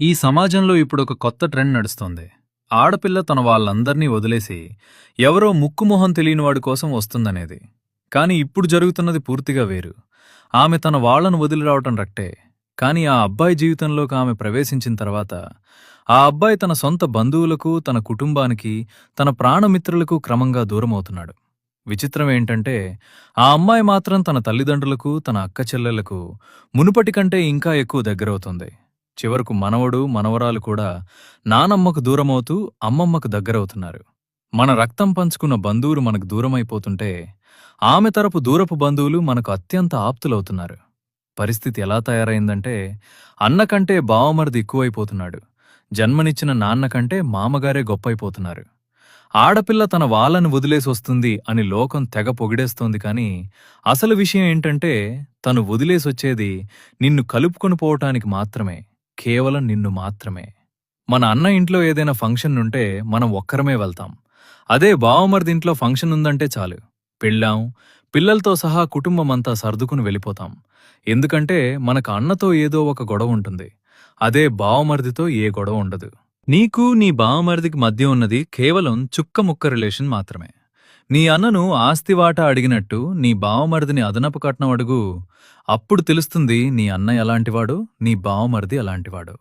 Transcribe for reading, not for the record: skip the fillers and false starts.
ఈ సమాజంలో ఇప్పుడొక కొత్త ట్రెండ్ నడుస్తోంది. ఆడపిల్ల తన వాళ్ళందర్నీ వదిలేసి, ఎవరో ముక్కుమొహం తెలియనివాడి కోసం వస్తుందనేది. కాని ఇప్పుడు జరుగుతున్నది పూర్తిగా వేరు. ఆమె తన వాళ్లను వదిలి రావటం రట్టే. కాని ఆ అబ్బాయి జీవితంలోకి ఆమె ప్రవేశించిన తర్వాత, ఆ అబ్బాయి తన సొంత బంధువులకు, తన కుటుంబానికి, తన ప్రాణమిత్రులకు క్రమంగా దూరమవుతున్నాడు. విచిత్రమేంటంటే, ఆ అమ్మాయి మాత్రం తన తల్లిదండ్రులకు, తన అక్కచెల్లెళ్లకు మునుపటి కంటే ఇంకా ఎక్కువ దగ్గరవుతుంది. చివరకు మనవడు, మనవరాలు కూడా నానమ్మకు దూరమవుతూ అమ్మమ్మకు దగ్గరవుతున్నారు. మన రక్తం పంచుకున్న బంధువులు మనకు దూరమైపోతుంటే, ఆమె తరపు దూరపు బంధువులు మనకు అత్యంత ఆప్తులవుతున్నారు. పరిస్థితి ఎలా తయారైందంటే, అన్నకంటే బావమరిది ఎక్కువైపోతున్నాడు. జన్మనిచ్చిన నాన్నకంటే మామగారే గొప్పైపోతున్నారు. ఆడపిల్ల తన వాళ్ళను వదిలేసొస్తుంది అని లోకం తెగ పొగిడేస్తోంది కాని, అసలు విషయం ఏంటంటే, తను వదిలేసొచ్చేది నిన్ను కలుపుకొని పోవటానికి మాత్రమే. కేవలం నిన్ను మాత్రమే. మన అన్న ఇంట్లో ఏదైనా ఫంక్షన్ ఉంటే మనం ఒక్కరమే వెళ్తాం. అదే బావమరిదింట్లో ఫంక్షన్ ఉందంటే చాలు, పెళ్ళాం, పిల్లలతో సహా కుటుంబమంతా సర్దుకుని వెళ్ళిపోతాం. ఎందుకంటే మనకు అన్నతో ఏదో ఒక గొడవ ఉంటుంది. అదే బావమరిదితో ఏ గొడవ ఉండదు. నీకు నీ బావమరిదికి మధ్య ఉన్నది కేవలం చుక్కముక్క రిలేషన్ మాత్రమే. నీ అన్నను ఆస్తివాటా అడిగినట్టు నీ బావమరిదిని అదనపు కట్నం అడుగు. అప్పుడు తెలుస్తుంది నీ అన్న ఎలాంటివాడో, నీ బావమరిది ఎలాంటివాడో.